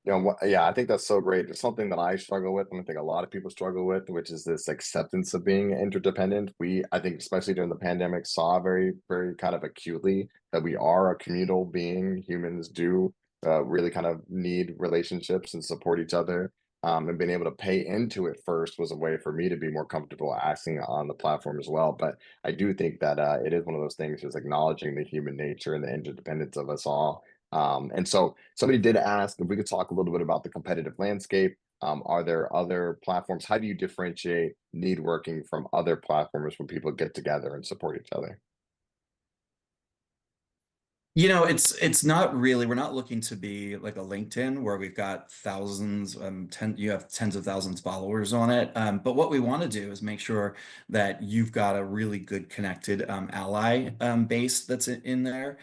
Yeah, I think that's so great. It's something that I struggle with, and I think a lot of people struggle with, which is this acceptance of being interdependent. I think, especially during the pandemic, saw very, very kind of acutely that we are a communal being. Humans do really kind of need relationships and support each other. And being able to pay into it first was a way for me to be more comfortable asking on the platform as well. But I do think that it is one of those things, just acknowledging the human nature and the interdependence of us all. And so somebody did ask if we could talk a little bit about the competitive landscape. Are there other platforms? How do you differentiate Needworking from other platforms where people get together and support each other? It's not really, we're not looking to be like a LinkedIn where we've got thousands, you have tens of thousands of followers on it. But what we want to do is make sure that you've got a really good connected ally base that's in there.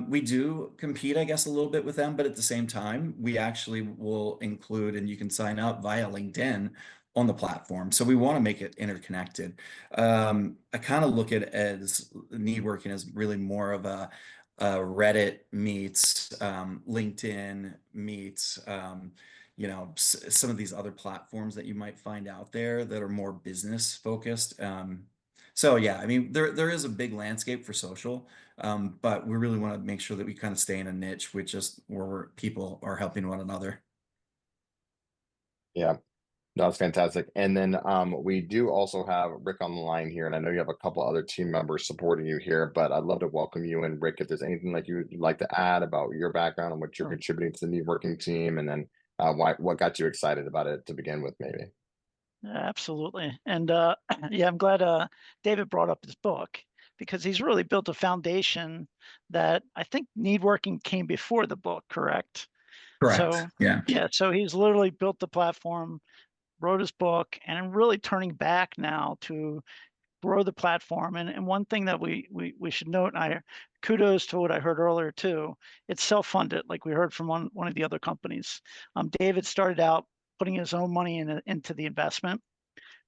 We do compete, I guess, a little bit with them, but at the same time, we actually will include, and you can sign up via LinkedIn on the platform. So we want to make it interconnected. I kind of look at it as Needworking as really more of a Reddit meets LinkedIn meets some of these other platforms that you might find out there that are more business focused. So yeah, I mean, there is a big landscape for social, but we really want to make sure that we kind of stay in a niche, which is where people are helping one another. Yeah. No, that's fantastic. And then we do also have Rick on the line here, and I know you have a couple other team members supporting you here, but I'd love to welcome you. And Rick, if there's anything like you'd like to add about your background and what you're contributing to the Needworking team, and then what got you excited about it to begin with, maybe. Absolutely. And yeah, I'm glad David brought up his book, because he's really built a foundation that I think Needworking came before the book, correct? Correct. So Yeah. yeah, so he's literally built the platform, wrote his book, and really turning back now to grow the platform. And one thing that we should note, and I kudos to what I heard earlier too, it's self-funded, like we heard from one of the other companies. David started out putting his own money into the investment.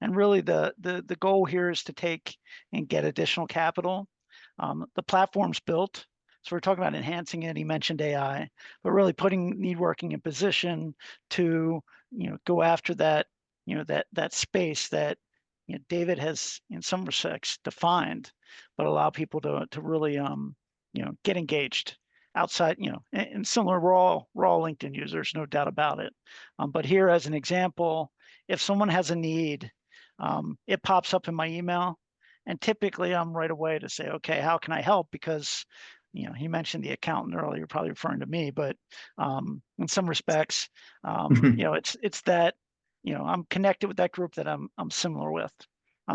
And really the goal here is to take and get additional capital. The platform's built. So we're talking about enhancing it. He mentioned AI, but really putting Needworking in position to, go after that, that space that, David has in some respects defined, but allow people to really, get engaged outside, and similar, we're all LinkedIn users, no doubt about it. But here as an example, if someone has a need, it pops up in my email, and typically I'm right away to say, okay, how can I help? Because, he mentioned the accountant earlier, probably referring to me, but in some respects, it's that, I'm connected with that group that I'm similar with.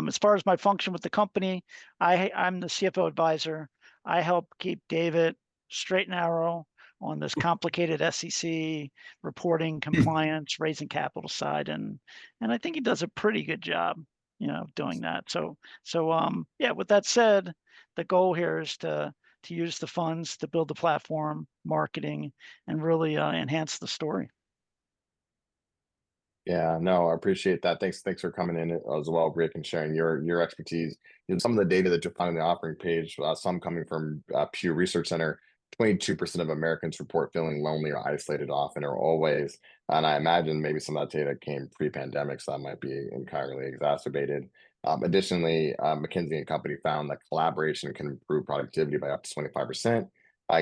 As far as my function with the company, I'm the CFO advisor. I help keep David straight and narrow on this complicated SEC reporting, compliance, raising capital side, and I think he does a pretty good job, doing that. So yeah. With that said, the goal here is to use the funds to build the platform, marketing, and really enhance the story. Yeah, no, I appreciate that. Thanks for coming in as well, Rick, and sharing your expertise. Some of the data that you'll find on the offering page, some coming from Pew Research Center, 22% of Americans report feeling lonely or isolated often or always. And I imagine maybe some of that data came pre-pandemic, so that might be entirely exacerbated. Additionally, McKinsey and Company found that collaboration can improve productivity by up to 25%.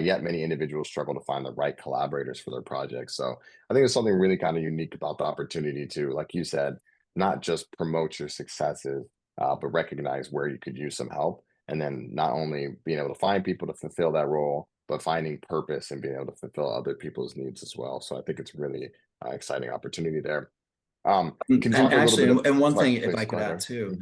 Yet many individuals struggle to find the right collaborators for their projects. So I think there's something really kind of unique about the opportunity to, like you said, not just promote your successes, but recognize where you could use some help. And then not only being able to find people to fulfill that role, but finding purpose and being able to fulfill other people's needs as well. So I think it's really exciting opportunity there. Can you And talk a little actually, bit? and one Sorry, thing, if please I go could add ahead. too,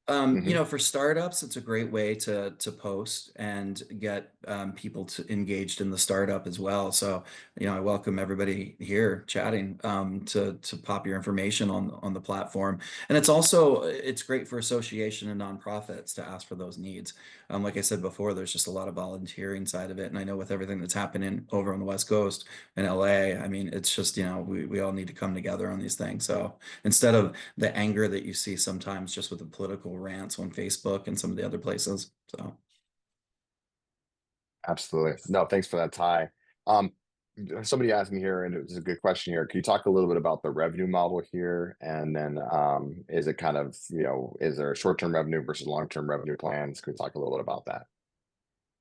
Mhm. for startups, it's a great way to post and get people engaged in the startup as well. So, I welcome everybody here chatting to pop your information on the platform. And it's great for association and nonprofits to ask for those needs. Like I said before, there's just a lot of volunteering side of it, and I know with everything that's happening over on the West Coast in LA, I mean, it's just we all need to come together on these things. So instead of the anger that you see sometimes just with the political rants on Facebook and some of the other places. So Absolutely. No, thanks for that, Ty. Um, Somebody asked me here, and it was a good question here. Can you talk a little bit about the revenue model here? And then is it kind of, is there a short-term revenue versus long-term revenue plans? Can we talk a little bit about that?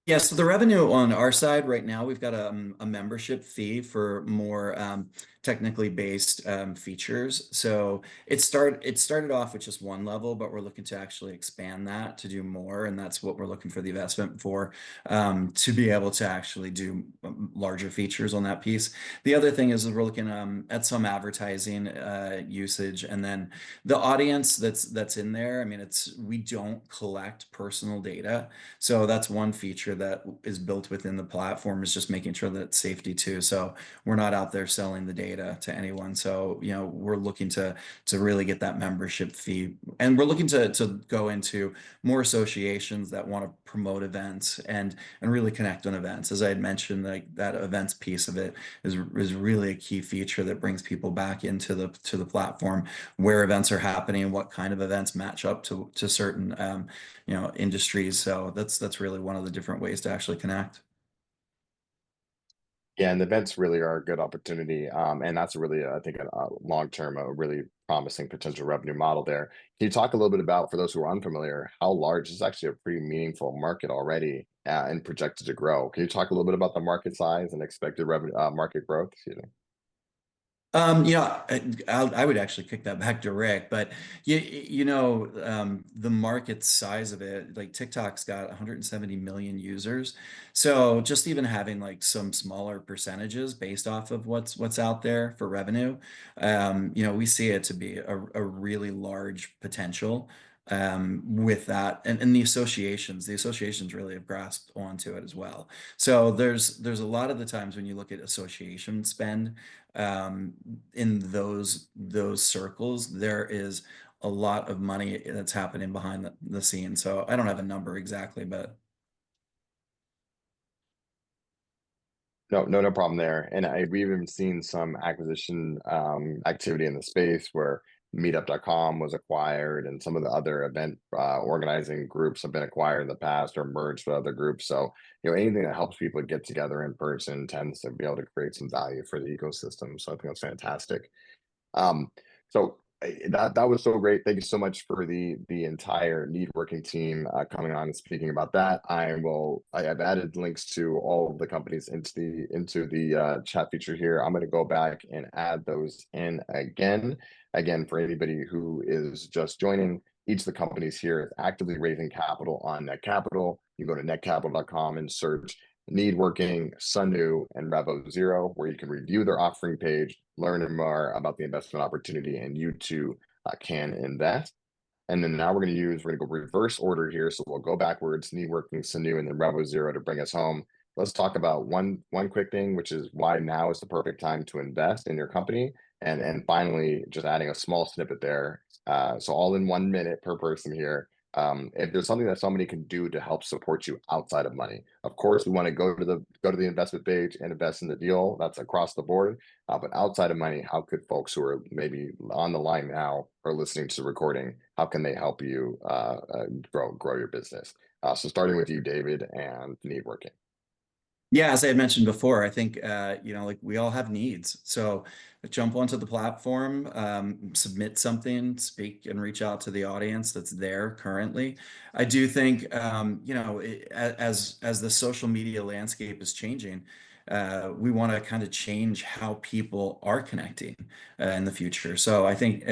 yeah, so the revenue on our side right now, we've got a membership fee for more technically based features. So it started off with just one level, but we're looking to actually expand that to do more, and that's what we're looking for the investment for, to be able to actually do larger features on that piece. The other thing is we're looking at some advertising usage, and then the audience that's in there. I mean, we don't collect personal data, so that's one feature that is built within the platform, is just making sure that it's safety too. So we're not out there selling the data to anyone. So, we're looking to really get that membership fee, and we're looking to go into more associations that want to promote events and really connect on events. As I had mentioned, like that events piece of it is really a key feature that brings people back into the platform, where events are happening, what kind of events match up to certain industries. So that's really one of the different ways to actually connect. Yeah, and the events really are a good opportunity. And that's really, I think, a long term, a really promising potential revenue model there. Can you talk a little bit about, for those who are unfamiliar, how large this is actually a pretty meaningful market already and projected to grow? Can you talk a little bit about the market size and expected revenue market growth? Excuse me. I would actually kick that back to Rick, but the market size of it, like TikTok's got 170 million users. So just even having like some smaller percentages based off of what's out there for revenue, we see it to be a really large potential with that, and the associations really have grasped onto it as well. So there's a lot of the times when you look at association spend in those circles, there is a lot of money that's happening behind the scenes. So I don't have a number exactly, but No problem there. And we've even seen some acquisition activity in the space where Meetup.com was acquired, and some of the other event organizing groups have been acquired in the past or merged with other groups. So, anything that helps people get together in person tends to be able to create some value for the ecosystem. So I think that's fantastic. So that was so great. Thank you so much for the entire Needworking team coming on and speaking about that. I have added links to all of the companies into the chat feature here. I'm going to go back and add those in again. Again, for anybody who is just joining, each of the companies here is actively raising capital on Netcapital. You go to netcapital.com and search Needworking, Sunnoo, and REVO Zero, where you can review their offering page, learn more about the investment opportunity, and you too can invest. And then now we're going to go reverse order here. So we'll go backwards, Needworking, Sunnoo, and then REVO Zero to bring us home. Let's talk about one quick thing, which is why now is the perfect time to invest in your company. And finally, just adding a small snippet there. So all in 1 minute per person here. If there's something that somebody can do to help support you outside of money, of course, we want to go to the investment page and invest in the deal. That's across the board. But outside of money, how could folks who are maybe on the line now or listening to the recording, how can they help you grow your business? So starting with you, David, and Needworking. Yeah, as I had mentioned before, I think like we all have needs. So jump onto the platform, submit something, speak, and reach out to the audience that's there currently. I do think as the social media landscape is changing, we want to kind of change how people are connecting in the future. So I think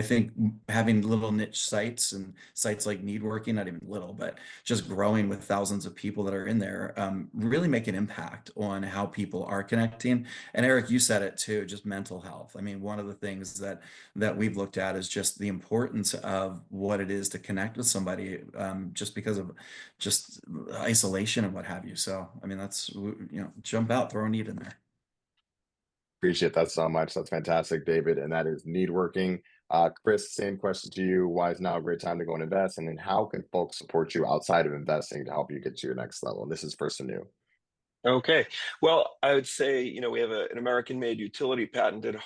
having little niche sites and sites like Needworking, not even little, but just growing with thousands of people that are in there, really make an impact on how people are connecting. And Eric, you said it too, just mental health. I mean, one of the things that we've looked at is just the importance of what it is to connect with somebody, just because of just isolation and what have you. So, I mean, that's, jump out, throw a need in there. Appreciate that so much. That's fantastic, David. And that is Needworking. Chris, same question to you. Why is now a great time to go and invest? And then how can folks support you outside of investing to help you get to your next level? And this is for Sunnoo. Okay. Well, I would say, we have an American-made utility patented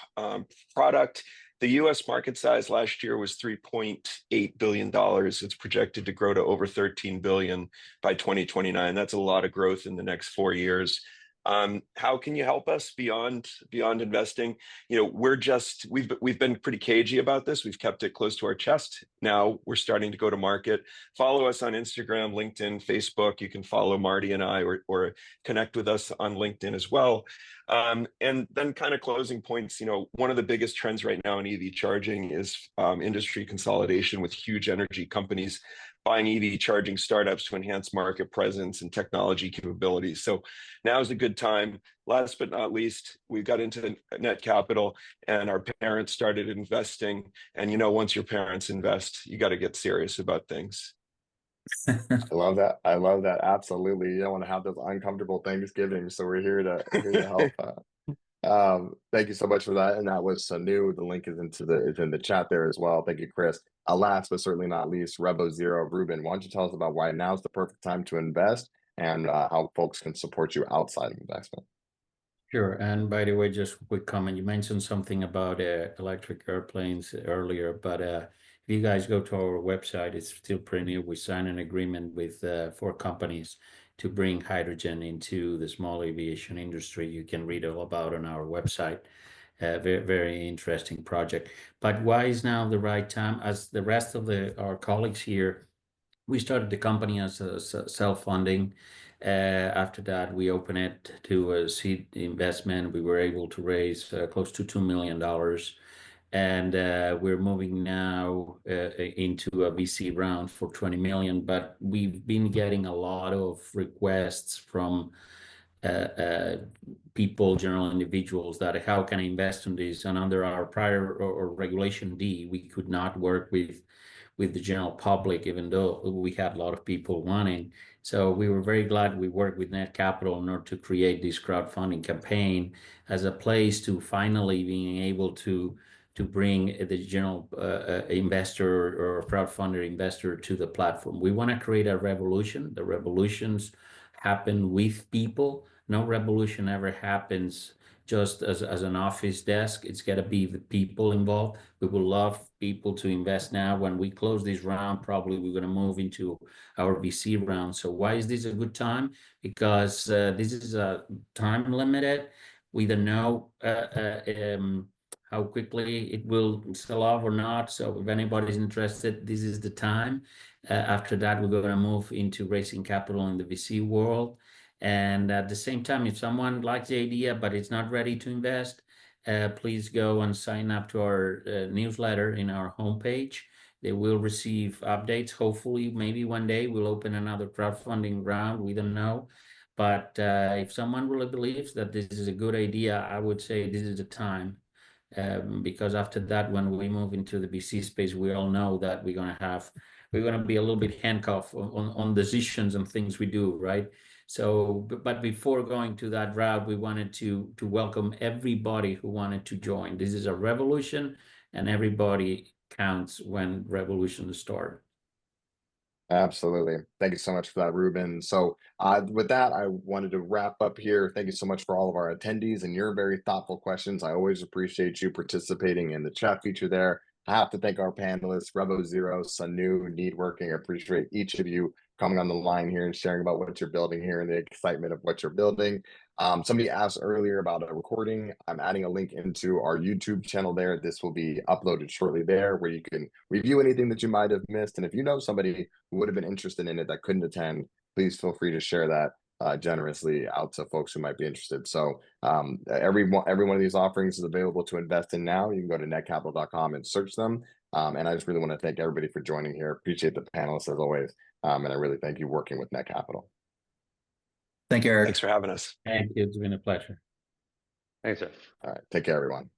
product. The U.S. market size last year was $3.8 billion. It's projected to grow to over $13 billion by 2029. That's a lot of growth in the next 4 years. How can you help us beyond investing? We've been pretty cagey about this. We've kept it close to our chest. Now we're starting to go to market. Follow us on Instagram, LinkedIn, Facebook. You can follow Marty and I, or connect with us on LinkedIn as well. And then kind of closing points, one of the biggest trends right now in EV charging is industry consolidation, with huge energy companies buying EV charging startups to enhance market presence and technology capabilities. So now is a good time. Last but not least, we got into Netcapital, and our parents started investing. And once your parents invest, you got to get serious about things. I love that. I love that. Absolutely. You don't want to have those uncomfortable Thanksgiving. So we're here to help. Thank you so much for that. And that was Sunnoo. The link is in the chat there as well. Thank you, Chris. Last but certainly not least, REVO Zero. Ruben, why don't you tell us about why now is the perfect time to invest, and how folks can support you outside of investment? Sure. And by the way, just a quick comment. You mentioned something about electric airplanes earlier, but if you guys go to our website, it's still pretty new. We signed an agreement with 4 companies to bring hydrogen into the small aviation industry. You can read all about on our website. Very, very interesting project. But why is now the right time? As the rest of our colleagues here, we started the company as a self-funding. After that, we opened it to a seed investment. We were able to raise close to $2 million. And we're moving now into a VC round for 20 million. But we've been getting a lot of requests from people, general individuals, that how can I invest in this? And under our prior or Regulation D, we could not work with the general public, even though we had a lot of people wanting. So we were very glad we worked with Netcapital in order to create this crowdfunding campaign as a place to finally being able to bring the general investor or crowdfunder investor to the platform. We want to create a revolution. The revolutions happen with people. No revolution ever happens just as an office desk. It's got to be the people involved. We would love people to invest now. When we close this round, probably we're going to move into our VC round. So why is this a good time? Because this is a time limited. We don't know how quickly it will sell off or not. So if anybody's interested, this is the time. After that, we're going to move into raising capital in the VC world. And at the same time, if someone likes the idea but is not ready to invest, please go and sign up to our newsletter in our homepage. They will receive updates. Hopefully, maybe one day we'll open another crowdfunding round. We don't know. But if someone really believes that this is a good idea, I would say this is the time. Because after that, when we move into the VC space, we all know that we're going to be a little bit handcuffed on decisions and things we do, right? So, but before going to that route, we wanted to welcome everybody who wanted to join. This is a revolution, and everybody counts when revolutions start. Absolutely. Thank you so much for that, Ruben. So with that, I wanted to wrap up here. Thank you so much for all of our attendees and your very thoughtful questions. I always appreciate you participating in the chat feature there. I have to thank our panelists, REVO Zero, Sunnoo, Needworking. I appreciate each of you coming on the line here and sharing about what you're building here and the excitement of what you're building. Somebody asked earlier about a recording. I'm adding a link into our YouTube channel there. This will be uploaded shortly there, where you can review anything that you might have missed. And if you know somebody who would have been interested in it that couldn't attend, please feel free to share that generously out to folks who might be interested. So every one of these offerings is available to invest in now. You can go to netcapital.com and search them. And I just really want to thank everybody for joining here. Appreciate the panelists as always. And I really thank you working with Netcapital. Thank you, Eric. Thanks for having us. Thank you. It's been a pleasure. Thanks, sir. All right. Take care, everyone.